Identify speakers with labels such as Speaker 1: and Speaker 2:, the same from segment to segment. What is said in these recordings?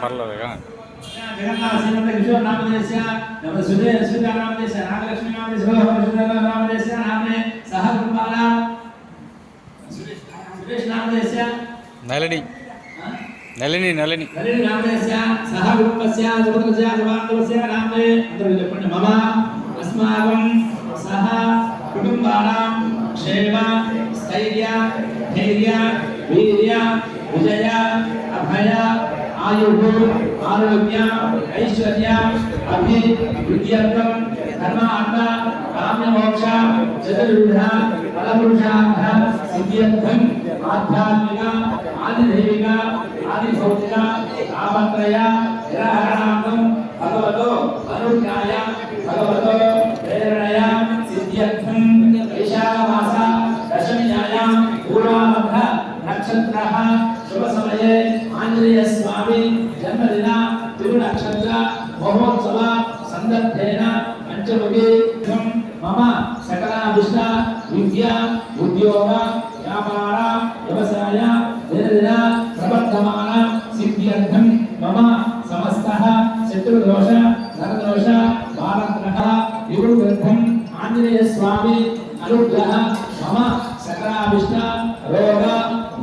Speaker 1: పర్లేదుగా నళిని నళిని నళిని
Speaker 2: చెప్పండి మమ అస్మాకం సహ కుటుంబానాం క్షేమ స్థైర్య ధైర్య వీర్య విజయ అభయ ఆయు ఆరోగ్య ఐశ్వర్య అభివృద్ధ్యర్థం ధర్మార్థ కామ్యమోక్ష చతుర్విధ ఫలపురుషార్థ సిద్ధ్యర్థం ఆధ్యాత్మిక ఆదిదైవిక ఆదిభౌతిక తాపత్రయ నిరాహరణార్థం భగవతో అనుజ్ఞాయ భగవతో ప్రేరణయ సిద్ధ్యర్థం వైశాఖమాస దశమ్యాయాం పూర్వామధ్య నక్షత్ర శుభ సమయే ఆంజనేయ స్వామి జన్మదిన తిరు నక్షత్ర మహోత్సవ సందర్భేన పంచముఖి మమ సకలాభిష్ట విద్య ఉద్యోగ వ్యాపార వ్యవసాయ దినదిన ప్రవర్ధమాన సిద్ధ్యర్థం మమ సమస్త శత్రుదోష నరదోష బాలగ్రహ వివృద్ధం ఆంజనేయ స్వామి అనుగ్రహ మమ సకలాభిష్ట రోగ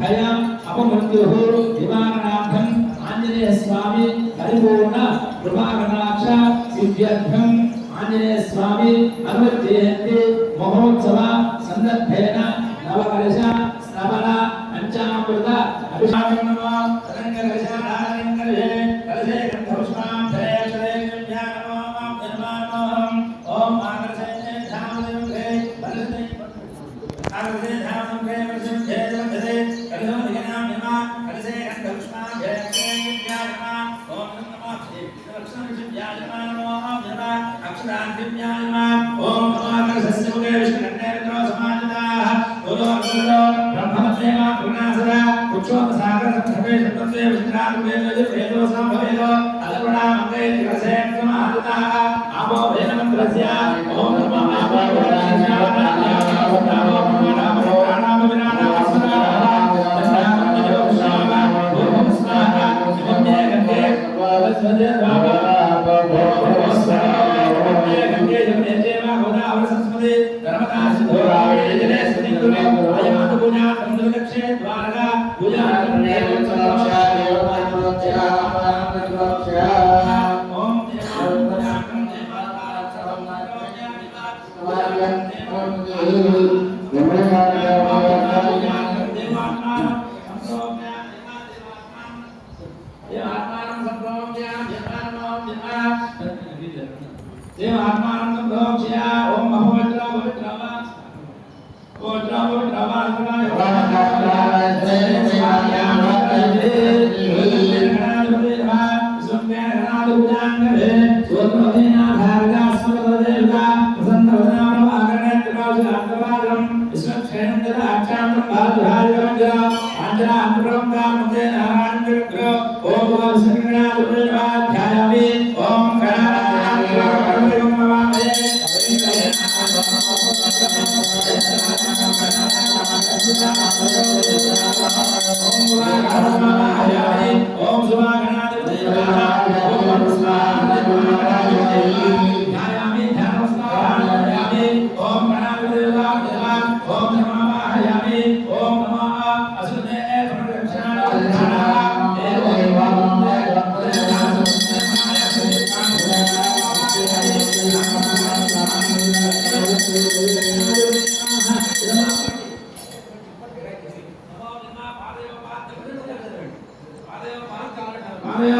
Speaker 2: భయ అపమృత్యు నివారణార్థం ఆంజనేయ స్వామి పరిపూర్ణ కృపాకటాక్ష సిద్ధ్యర్థం ఆంజనేయ స్వామి అనువర్తయంతి మహోత్సవ సందర్భేన నవకలశ శ్రవణ పంచామృత అభిషేకం నమో తరంగకలశ నారాయణకలశే కలశే గంధపుష్పాం ధరేశ్వరే జ్ఞానమో జన్మానోహం ఓం ఆకర్షే ధామదే కలశే ఆకర్షే ధామదే కలశే జయజలధరే కలశో దిగనాం యమా కలశే గంధపుష్పాం ధరేశ్వరే జ్ఞానమా ఓం నమో లక్ష్మీ జ్ఞానమో యమా అక్షరాంతిజ్ఞానమా ఓం నమో కలశస్య ముఖే విష్ణుకన్నేత్రో సమాజితాః ఓలో బ్రహ్మదేవ పుణాసర ఉక్షోమ సాగర సప్తమే సప్తమే విష్ణురాత్మే వేదో సంభవేదో అలపడా మంగే కలశే సమాజితాః ఆపో వేదమంత్రస్య ఓం నమో ఆపో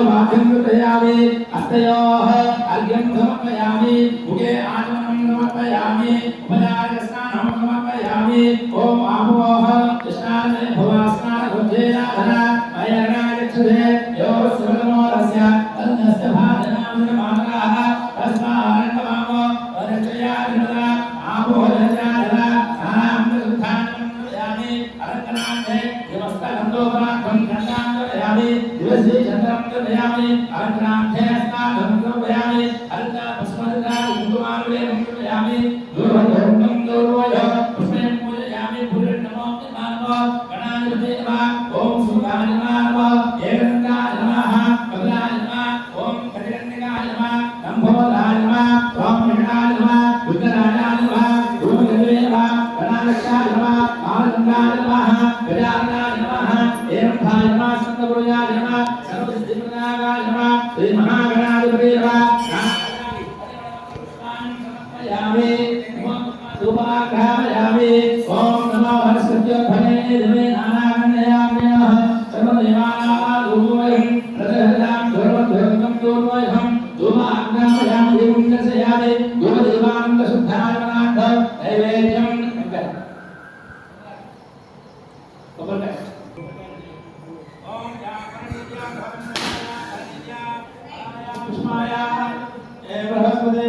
Speaker 2: वाभ्यङ्कृतयामि अस्तयोः अर्घ्यं समर्पयामि मुखे आचमनं समर्पयामि उपचारस्नानं समर्पयामि ॐ आपोः कृष्णाय भवास्नानगुञ्जेनाधना मयरणागच्छते यो सर्वमोरस्य तन्नस्य भाजनामनमानराः तस्मान्नमामो वरक्षयाधिनदा आपोः जनाधना सानामृतुत्थानं अलङ्कनान्ते नमस्कारन्दोपराधं चन्द्रान्दयामि दिवसे चन्द्रं दयामि अलङ्कनान्ते स्नानं दयामि अलङ्कार पुष्पदगा कुङ्कुमार्वे दयामि दूरवदं दूरवय पुष्पं पूजयामि पूर्णमो नमो गणाधिपते नमः ॐ सुभाय नमः एकदन्ताय नमः कमलाय नमः ॐ कटिकर्णिकाय नमः नम्भोदाय नमः स्वामिनाय नमः बुद्धराजाय नमः धूमकेतवे नमः गणाध्यक्षाय नमः आनन्दाय नमः गजाननाय नमः एरंभाय नमः संतपुरुषाय नमः सर्वसिद्धिप्रदायकाय नमः श्री महागणाधिपते नमः यामि सुभाग्रामयामि ॐ नमो हरस्वत्योत्थने दिवे नानागण्ययाम्यः सर्वदेवानादूर्वयं प्रदहतां सर्वद्भक्तं दूर्वयं धूमाग्रामयामि देवं दर्शयामि धूमदेवानन्दशुद्धायमनाथ नैवेद्यं पुष्माया बृहस्पते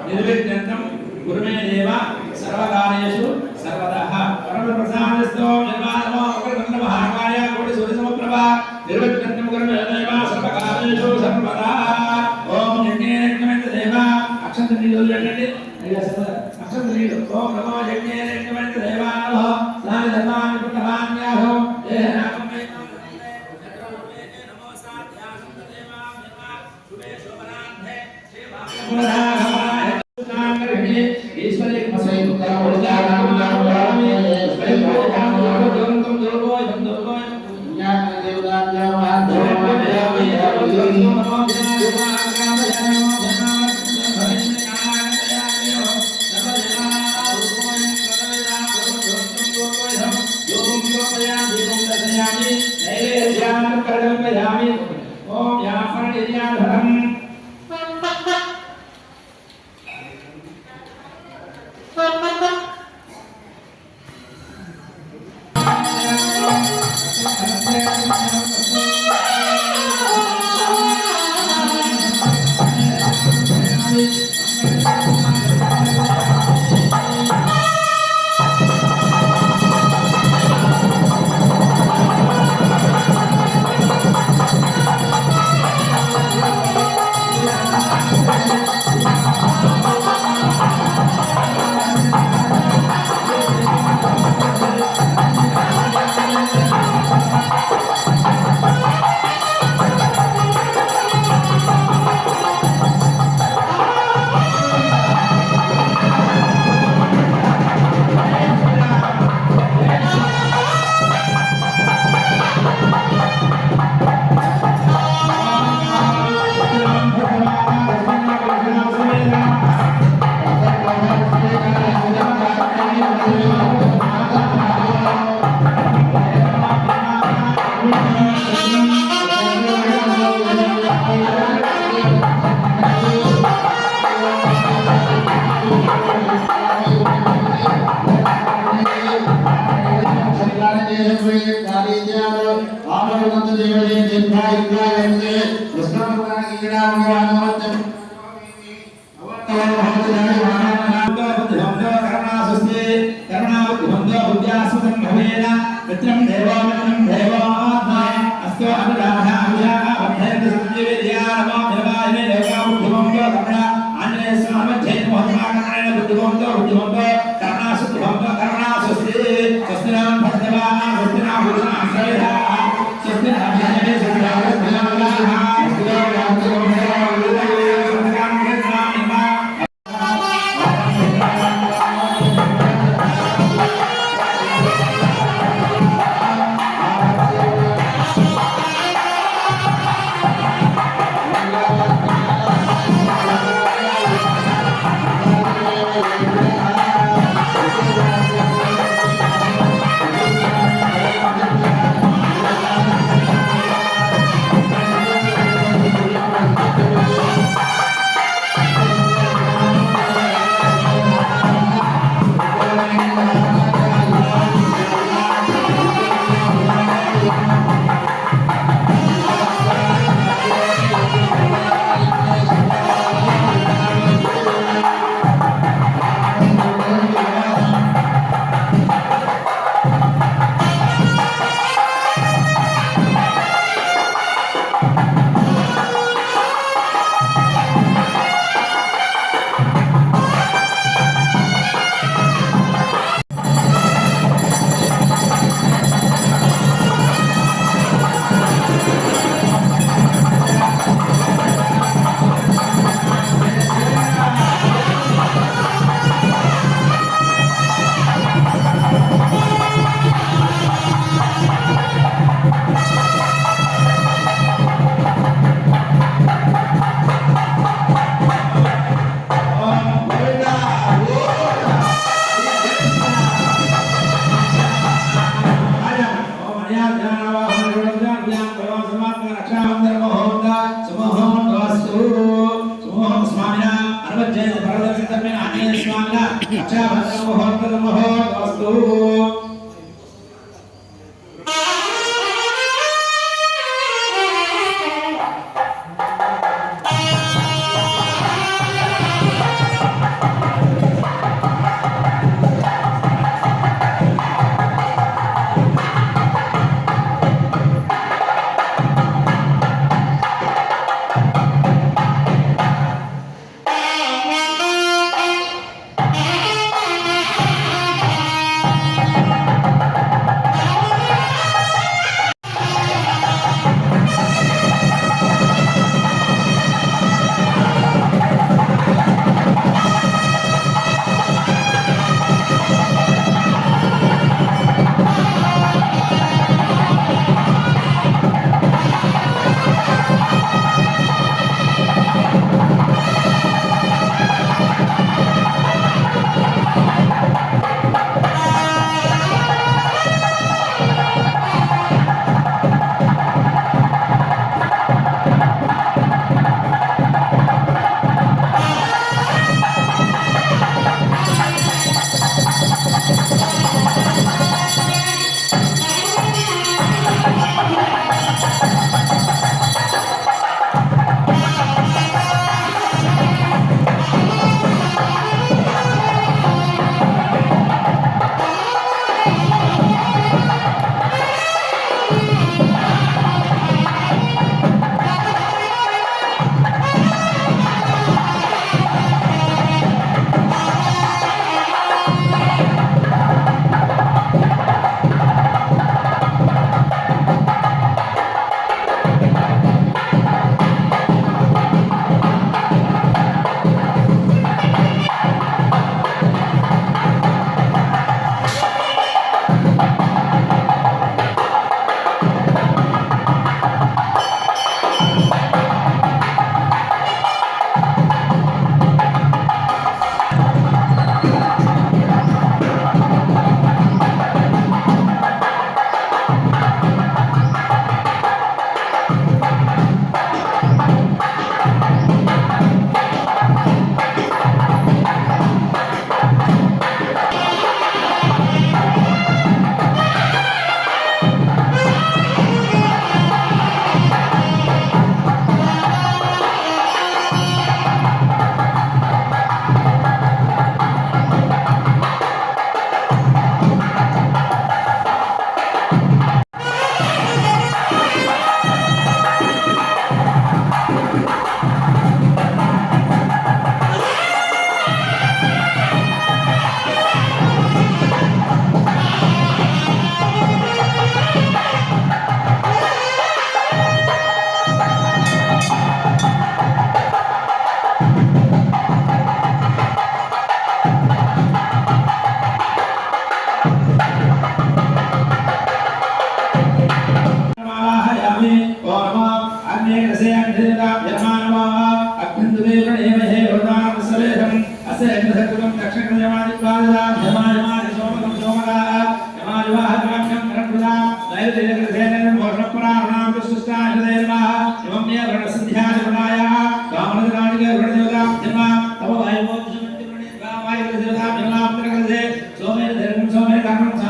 Speaker 2: निर्विघ्नं गुरुमे देव सर्वकार्येषु सर्वतः परमप्रसादस्तो निर्माणो अग्रगण्य महाकाय कोटि सूर्य समप्रभा निर्विघ्नं गुरुमे देव सर्वकार्येषु सर्वतः ओम यज्ञेनमेत देव अक्षंतनीलो यज्ञे अक्षंतनीलो ओम नमो यज्ञेनमेत देवानो स्नान धर्मान् पुण्यवान्याहो देहनाकं मे नमो साध्यासं देवाः शुभे शोभनान्ते श्री Thank you.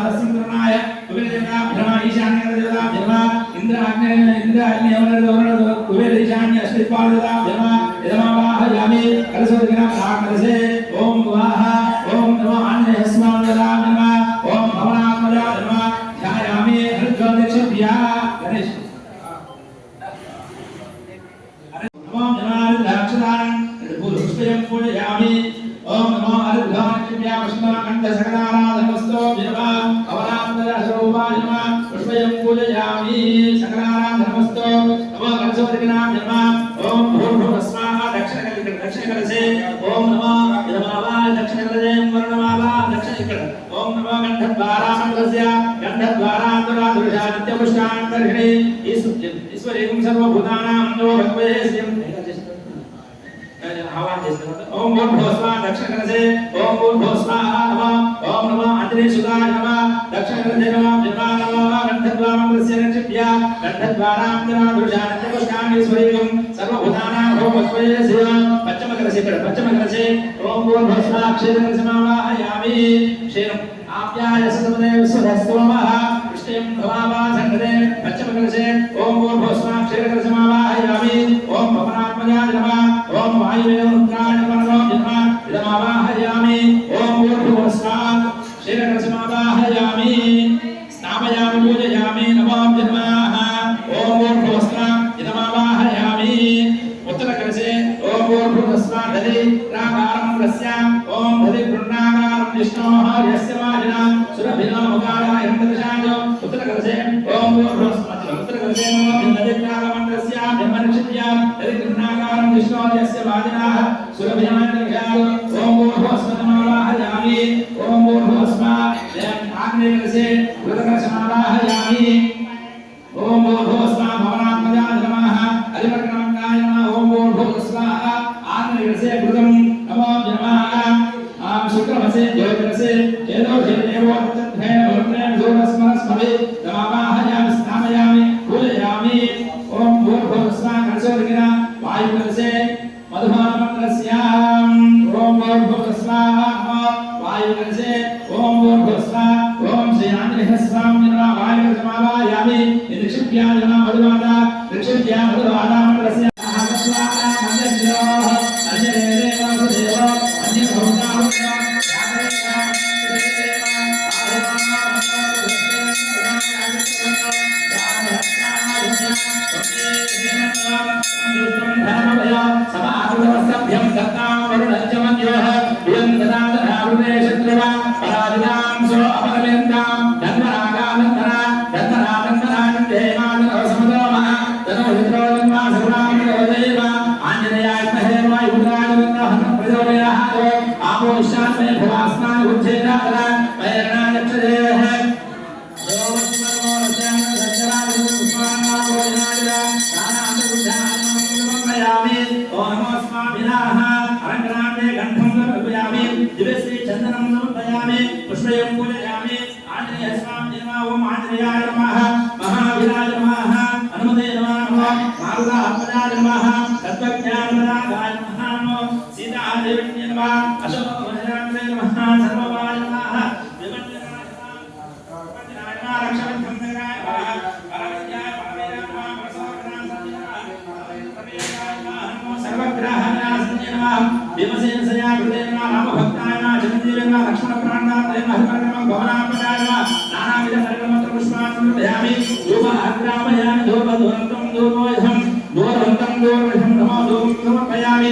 Speaker 2: हरसिंहनाय कुबेरदेवता ब्रह्मा ईशान्य देवता ब्रह्मा इंद्र अग्नि वरुण कुबेर ईशान्य अश्विपाल देवता ब्रह्मा यजमावाह यामि कलशोदकना नागकलशे ओम वाह ओम नमो आंजनेय स्मान देवता ब्रह्मा ओम भवनात्मजा ब्रह्मा ध्यायामि हृद्गोदक्षभ्या गणेश नमो नमः पुष्पयं पूजयामि ओम नमो अर्घाक्षभ्या पुष्पकण्ठ सकलाराधनमस्तो विनवा अवरामदशरूपाय नमः पुष्पयं पूजयामि सकलाराधनमस्तो नमो कलशोदकना ब्रह्मा ओम भूर्भुवस्वाहा दक्षिणकलशे ओम नमो यजमावाय दक्षिणकलशे वर्णमावाय दक्षिणकलशे ओम नमो गन्धद्वारामण्डलस्य गन्धद्वारान्तराधुषा नित्यपुष्टान्तर्हिणे ईश्वरीं सर्वभूतानां नमो भगवते श्रियं ओम भूर्भुवस्वा दक्षिणकलशे ओम भूर्भुवस्वाहा नमः ओम नमो आंजनेय सुताय नमः दक्षिणकलशे नमः जन्मा नमः गन्धद्वारामण्डलस्य रक्षभ्या गन्धद्वारान्तराधुषा नित्यपुष्टान्तर्हिणे सर्वभूतानां नमो भगवते श्रियं पश्चिमकलशे ओम भूर्भुवस्वा क्षीरकलशमावाहयामि क्षीरम् आप्याय सतमदेव सुधस्तोमः कृष्णं भवावासङ्गते पश्चिमकलशे ओम भूर्भुवस्वा क्षीरकलशमावाहयामि ओम भवनात्मजाय नमः ओम वायुवे रुद्राय नमः इदमावाहयामि ओम भूर्भुवस्वा क्षीरकलशमावाहयामि स्नापयामि पूजयामि नमो जन्मः ओम भूर्भुवस्वा इदमावाहयामि उत्तरकलशे ओम भूर्भुवस्वा दधि रागारं रस्यां ओम दधि गृह्णागारं विष्णोः यस्य वाजिना सुरभिनो मुखाराय हन्तदशायो उत्तरकलशे ओम भूर्भुवस्वा उत्तरकलशे नमो दधि रागमण्डलस्यां ब्रह्मनिक्षिप्यां दधि गृह्णागारं विष्णोः यस्य वाजिना सुरभिनो हन्तदशायो ओम भूर्भुवस्वा नमोवाहयामि ओम भूर्भुवस्वा आग्नेयकलशे कृतकलशमावाहयामि ओम भूर्भुवस्वा भवनात्मजाय नमः अधिपतिनाय नमः ओम भूर्भुवस्वा आग्नेयकलशे कृतं नमो जन्मः शुक्रमसे ज्योतिरसे चेदोषे देवो तद्धेन भूर्णेन सूरस्मरस्मभि नमावाहयामि स्नापयामि पूजयामि ओम भूर्भुवस्वा कलशोदकिना वायुकलशे मधुमानमण्डलस्यां ओम भूर्भुवस्वा वायुकलशे ओम भूर्भुवस्वा ओम श्री आंजनेय स्वामी नमः वायुकलशमावाहयामि निक्षिप्या नमः मधुमाता निक्षिप्या मधुमाता मण्डलस्य आगस्वाहा मन्दिरोः अन्यदेव वासुदेव समागतवस्तभ्यं दत्तां वरुणज्जमन्योः इयं ददातनावृते शत्रुवा पराजितां सो अपरमेन्तां धन्वरागानन्दना धन्वरादन्दनानन्देमानरसमदोमः तनो हित्रोन्मा सर्वामयोदैव आञ्जनेयाय महे वायुपुत्राय प्रचोदयात् आपो विश्वात्मे भवास्मान् उज्जयिनादना वैरणायक्षदेः पुष्पयं पूजयामि आंजनेय स्वामी नमः ओम आंजनेयाय नमः महावीराय नमः हनुमते नमः मारुतात्मजाय नमः तत्त्वज्ञानप्रदाय नमः सीतादेव्यै नमः अशोकवज्राय नमः सर्ववाय नमः विमन्यनाय नमः रक्षवन्तं नराय नमः परमज्ञाय परमेय नमः प्रसोदनाय नमः सर्वग्रहनाय नमः भीमसेन सयाकृते नमः रामभक्ताय नमः चिरञ्जीवे नमः लक्ष्मणप्राणाय नमः हरिकर्मं भवनात्मजाय नमः नानाविध परिक्रमत्र पुष्पाणि समर्पयामि धूपग्रामयामि धूपधूरन्तं धूपोऽहं दूरवन्तं दूरविधं नमो धूपं समर्पयामि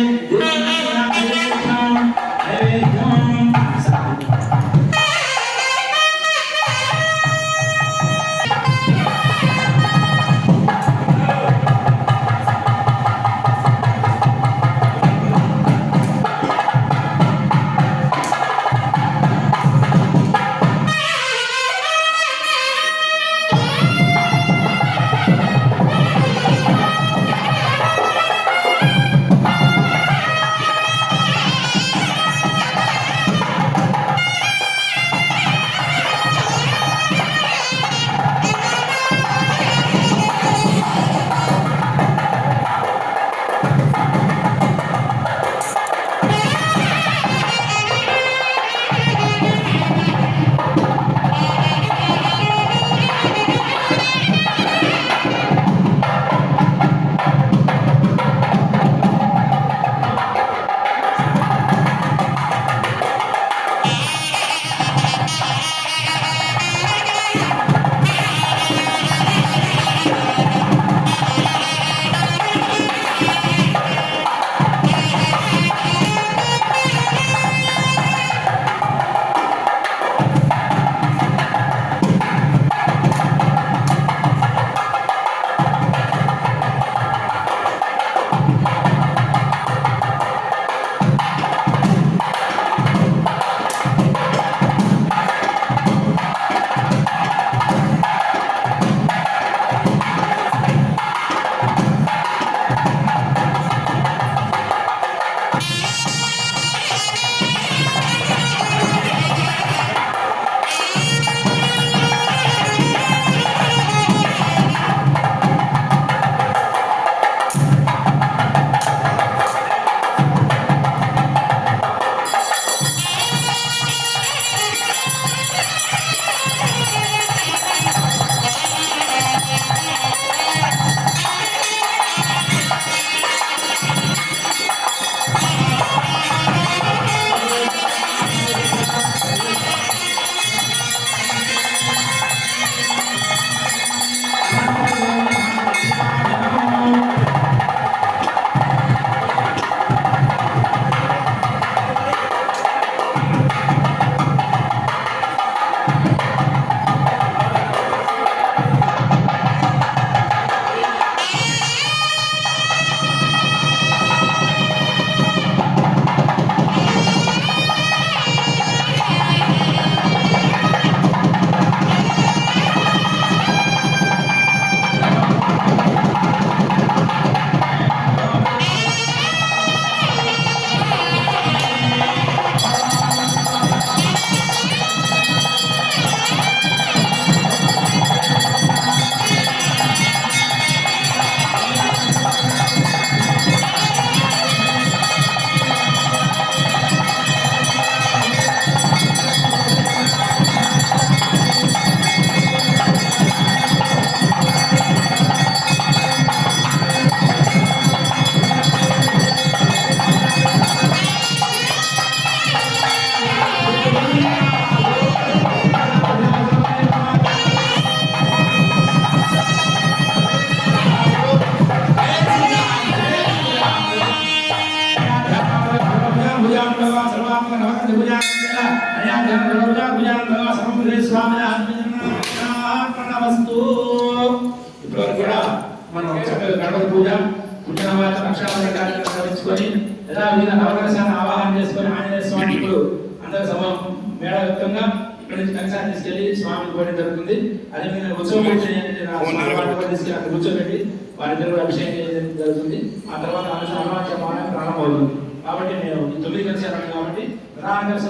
Speaker 2: కనీసాన్ని తీసుకెళ్ళి స్వామికి పోయడం జరుగుతుంది. అదేవిధంగా ఉత్సవం తీసుకెళ్ళి అక్కడ కూర్చోబెట్టి వారిద్దరు కూడా అభిషేకం చేయడం జరుగుతుంది. ఆ తర్వాత అనుసంధానం ప్రారంభమవుతుంది. కాబట్టి మేము 9 కలిశారు కాబట్టి ప్రధాన కలిసి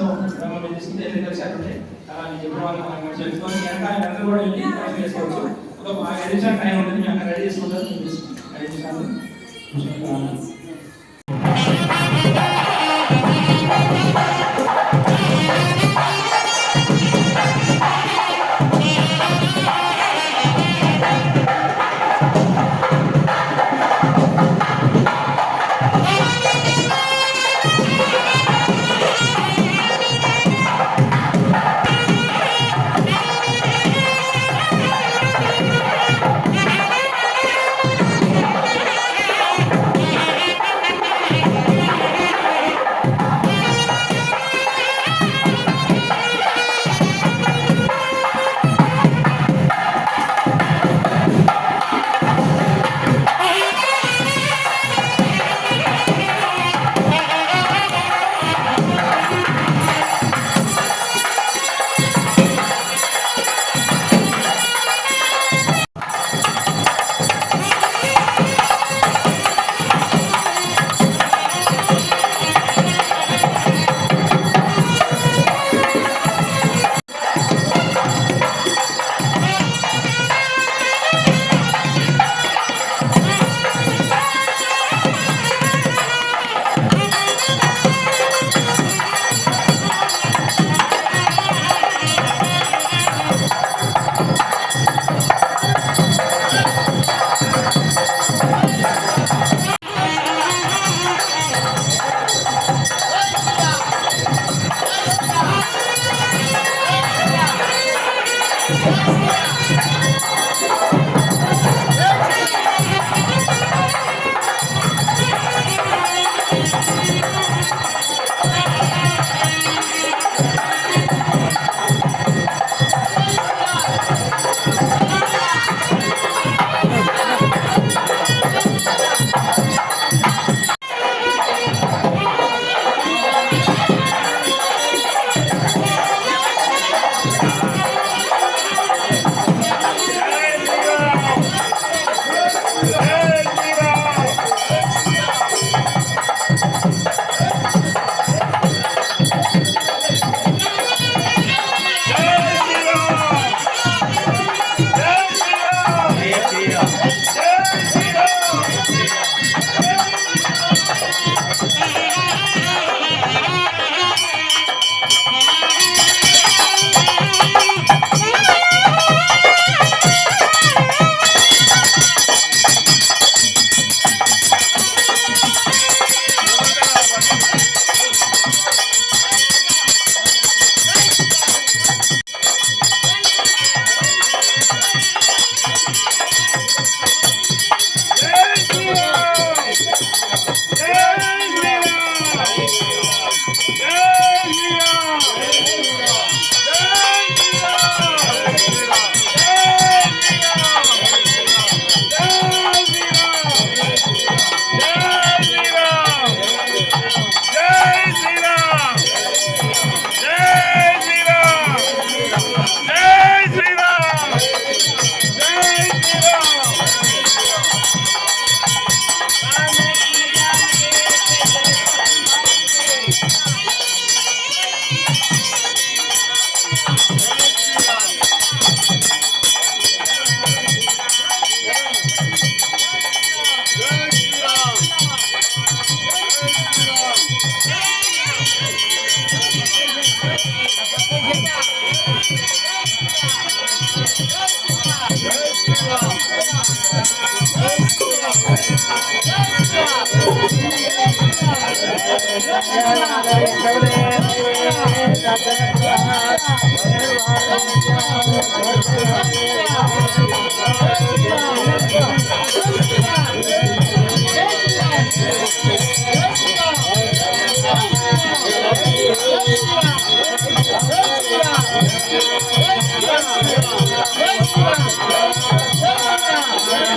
Speaker 2: తీసుకుంటే 8 కలిశారు ఉంటాయి. చెప్పిన వాళ్ళు తెలుసుకొని అందరూ కూడా వెళ్ళి చేసుకోవచ్చు. ఒక 5 నిమిషాలు టైం ఉంటుంది. మేము అక్కడ రెడీ చేసుకుంటారు. 5 నిమిషాలు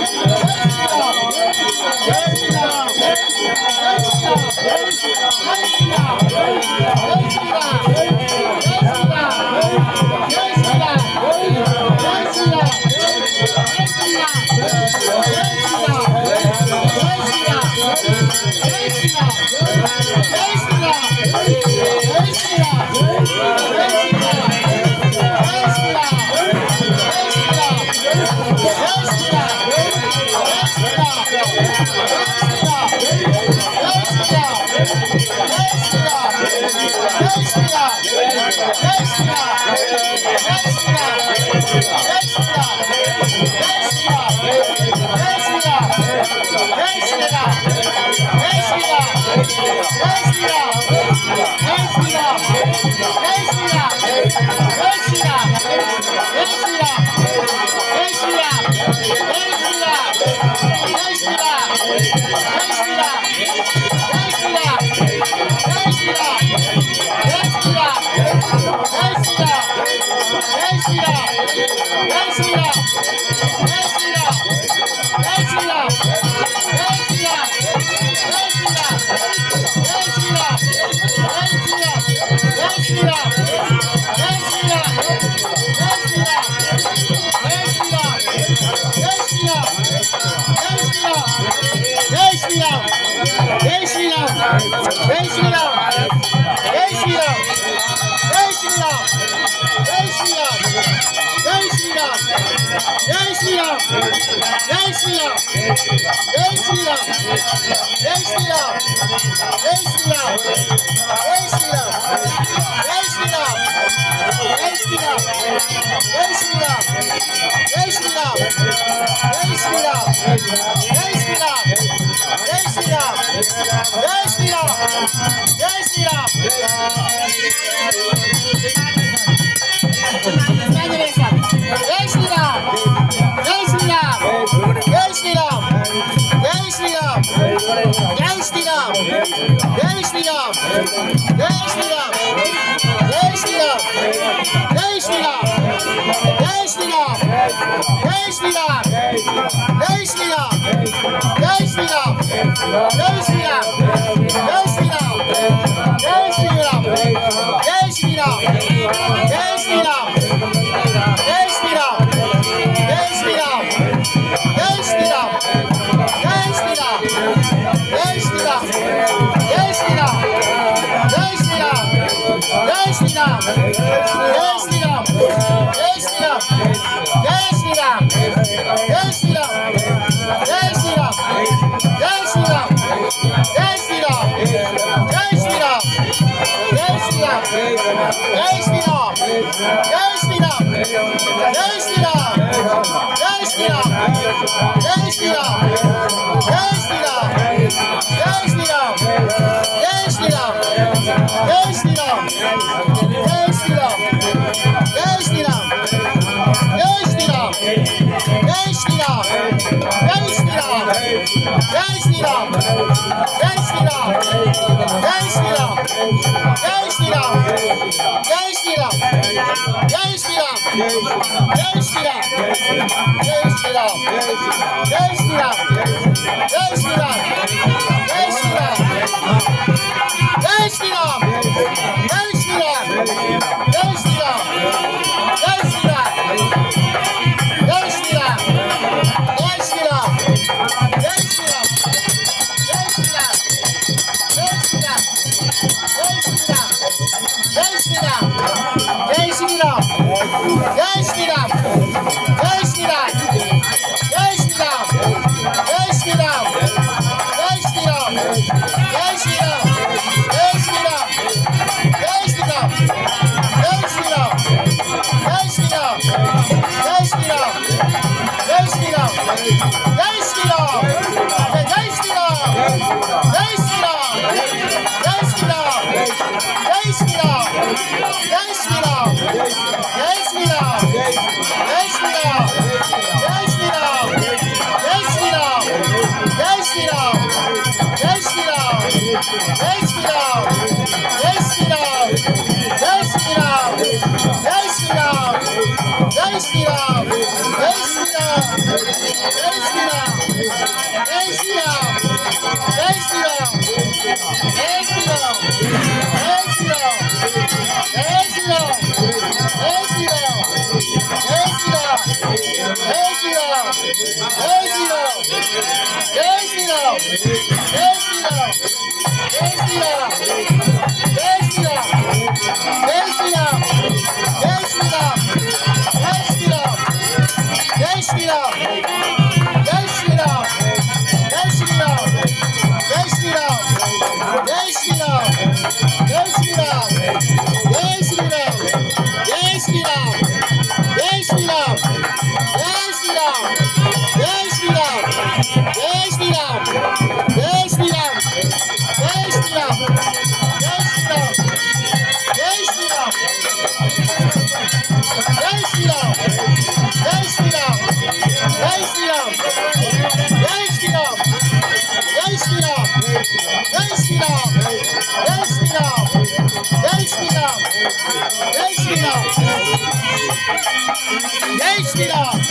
Speaker 3: Jai Shri Ram. Jai Shri Ram. జై శ్రీరామ్.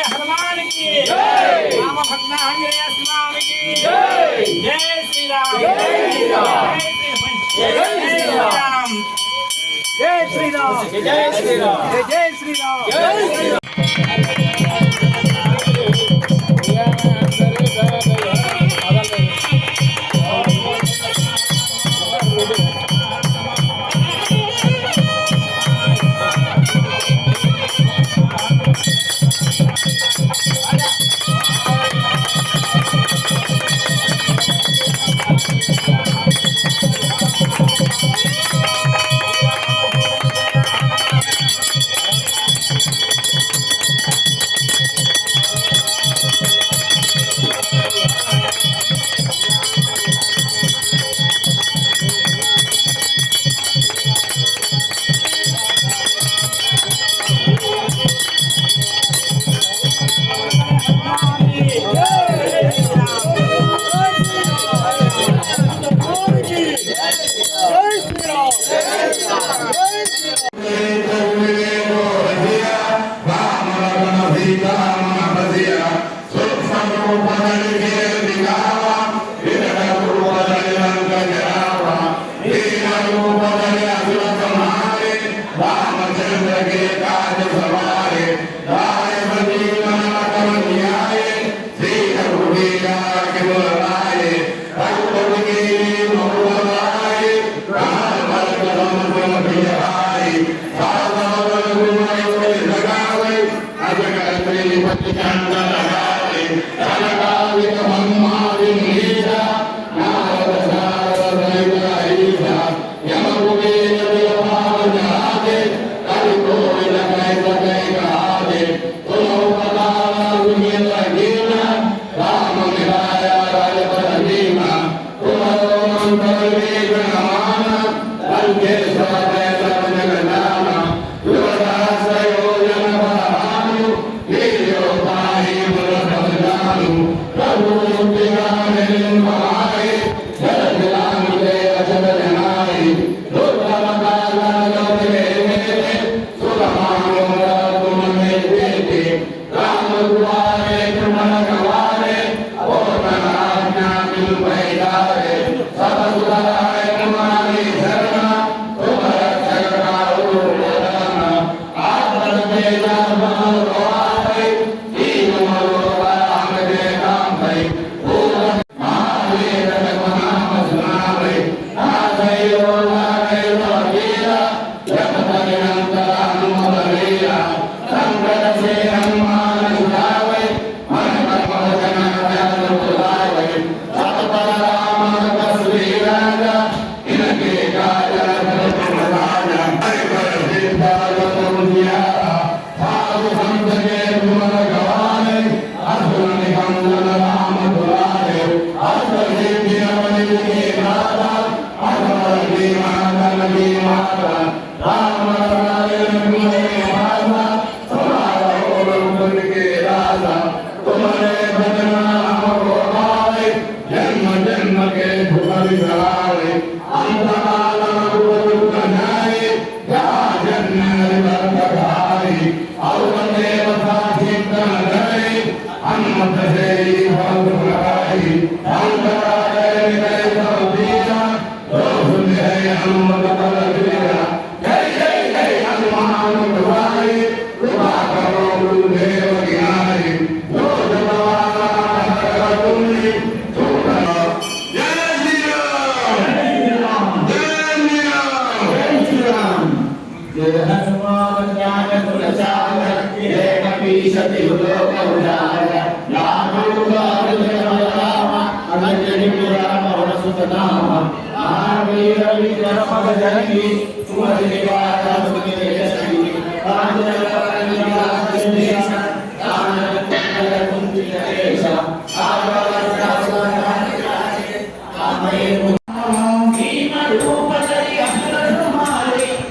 Speaker 2: हनुमान की राम भक्त आंजनेय स्वामी की जय श्री राम जय श्री राम जय श्री राम जय श्री राम जय श्री राम जय श्री राम जय श्री राम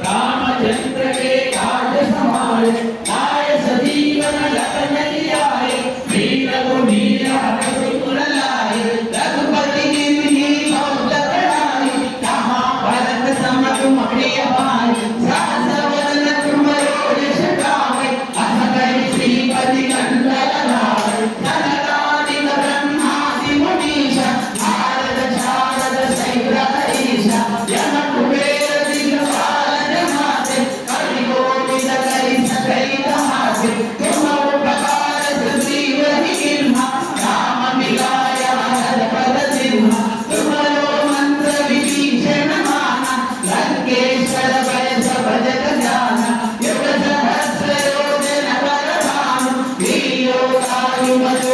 Speaker 3: रामचंद्र के काज समारे, आय सजीवन लखन Thank you.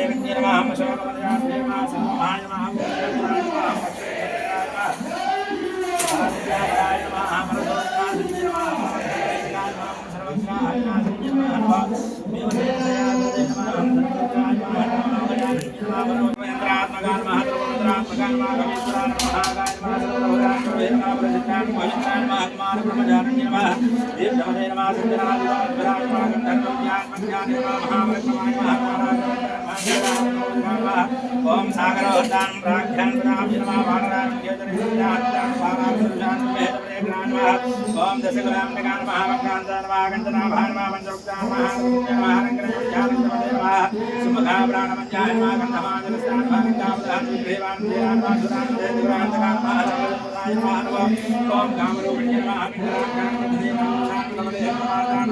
Speaker 2: देवन्ये नमः शोकमदयान्ये नमः सम्माय नमः ओम सागरोदान प्राख्यान प्रदाम वाणराम ओम दशगुलाम नगान महावक्रांतान महागंधना भारमा पंचोक्तान महारंग्रहण सुमधा प्राणमंजान महागंधमाजलस्तान महागंधावधान विग्रहवान देवान वासुरान देवांतकान महाराज मानव ओम कामरूपिण्य महाविद्राकान देवान कमले महादान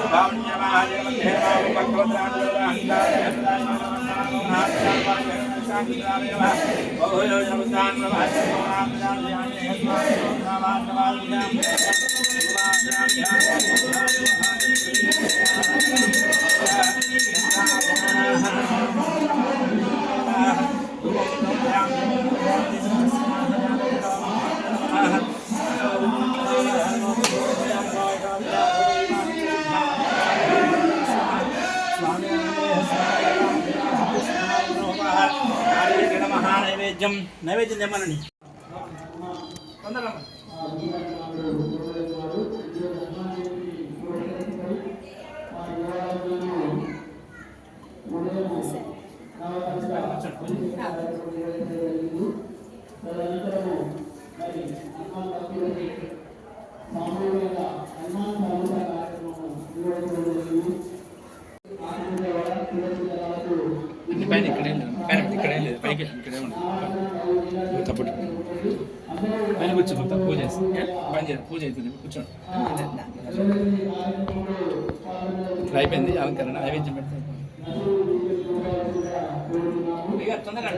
Speaker 2: भावन्य महादेव देवान भगवतान నైవేద్యం తెమ్మనండి తొందరగా పైన ఇక్కడే ఇక్కడే లేదు పైకి ఇక్కడే ఉంది తప్పుడు పైన కూర్చో పూజ పూజ అవుతుంది కూర్చోండి ఇప్పుడు అయిపోయింది అలంకరణ నైవేద్యం పెడతాను ఇక తొందరగా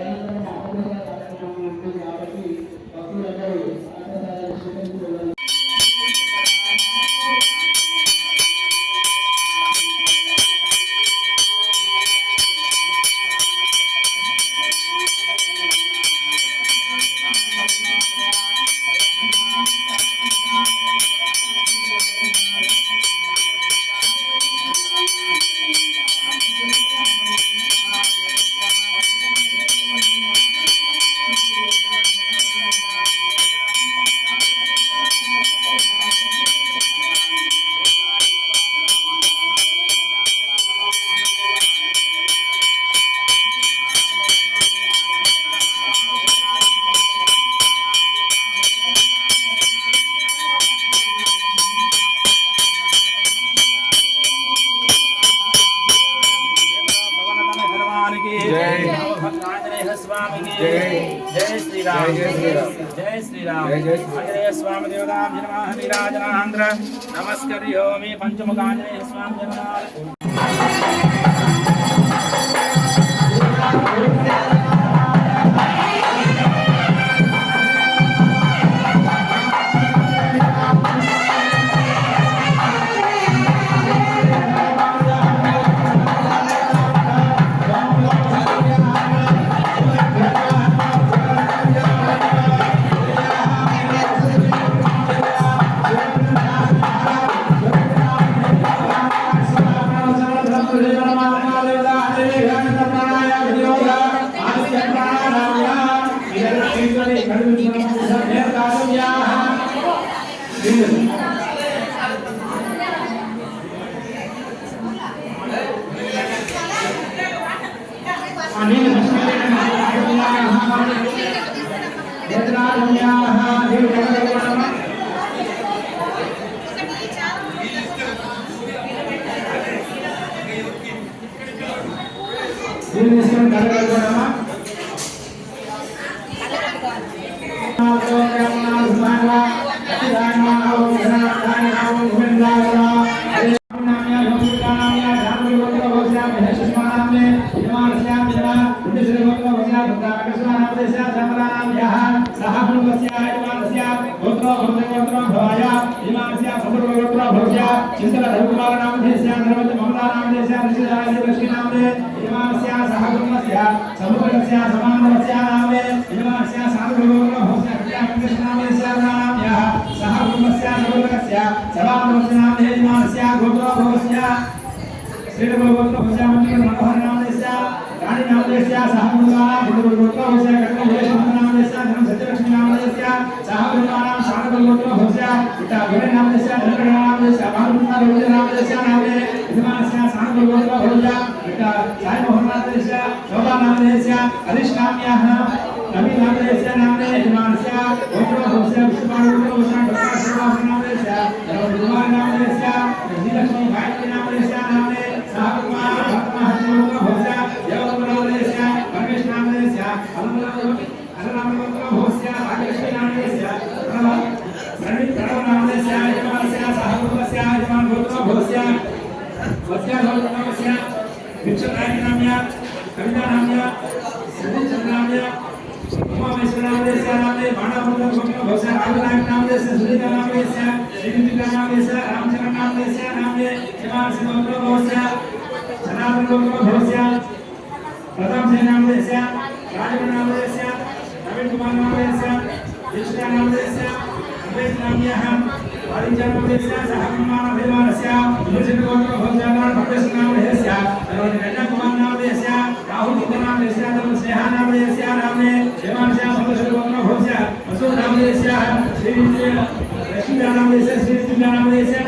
Speaker 2: जय श्री राम जय श्री राम आंजनेय स्वामी देवताभ्यो नमः नीराजनान्द्र नमस्करोमि पंचमुखांजनेय स्वामी देवताभ्यो भवाया चिंतन धर्मकुमार नामधेयस्य धर्मज ममता नामधेयस्य ऋषिदाय लक्ष्मी नामधे यजमानस्य सहकुटुम्बस्य समुद्रस्य समानस्य नामे यजमानस्य साधुभोगः भवस्य कृष्ण नामधेयस्य नाम्यः सहकुटुम्बस्य समुद्रस्य समानस्य नामधे यजमानस्य गोत्रोभवस्य श्रीगोत्रोभवस्य मंत्र मनोहर नामधेयस्य रानी नामधेयस्य सहकुटुम्बानां गोत्रोभवस्य कटकभूषण नामधेयस्य धर्म सत्यलक्ष्मी नामधेयस्य सहकुटुम्बानां साधुभोगः इता गुणे नामधेयस्य धनगण नामधेयस्य महापुरुषा रोहित नामधेयस्य नामे यजमानस्य साधुभोगः भवस्य इता साई मोहन नामधेयस्य शोभा नामधेयस्य अधिष्ठाम्याः नवी नामधेयस्य नामे यजमानस्य गोत्रोभवस्य विष्णुपादोत्रोभवस्य डोक्टर नामधेयस्य धर्मकुमार नामधेयस्य श्रीलक्ष्मी गायत्री नामधेयस्य नामे सहकुटुम्बानां भक्तमहर्षिगोत्रोभवस्य देवगोत्रोभवस्य परमेश नामधेयस्य अलनामगोत्रोभवस्य भाग्यलक्ष्मी नामधेयस्य प्रणव नामधेयस्य यजमानस्य सहकुटुम्बस्य यजमान गोत्रोभवस्य वस्याधोत्रोभवस्य विक्षनायकी नाम्य कविता नाम्य सतीचंद्र नाम्य उमामेश्वर नामधेयस्य नामे बाणाभूतगोत्रोभवस्य राघुनायक नामधेयस्य सुनीता नामधेयस्य श्रीनिधिका नामधेयस्य रामचंद्र नामधेयस्य नामे यजमानस्य गोत्रोभवस्य सनातन गोत्रोभवस्य प्रथम से नामधेयस्य राजगुण नामधेयस्य नवीन कुमार नामधेयस्य दीक्षिता नामधेयस्य अद्वैत नाम्यः वाणिज्य नामधेयस्य सहकुमार अभिमानस्य निर्जन गोत्रोभवस्य भक्तेश नामधेयस्य रंजन कुमार नामधेयस्य राहुल चित्त नामधेयस्य धर्म स्नेहा नामधेयस्य नामे यजमानस्य सदस्य गोत्रोभवस्य वसु नामधेयस्य श्री लक्ष्मी नामधेयस्य श्री नामधेयस्य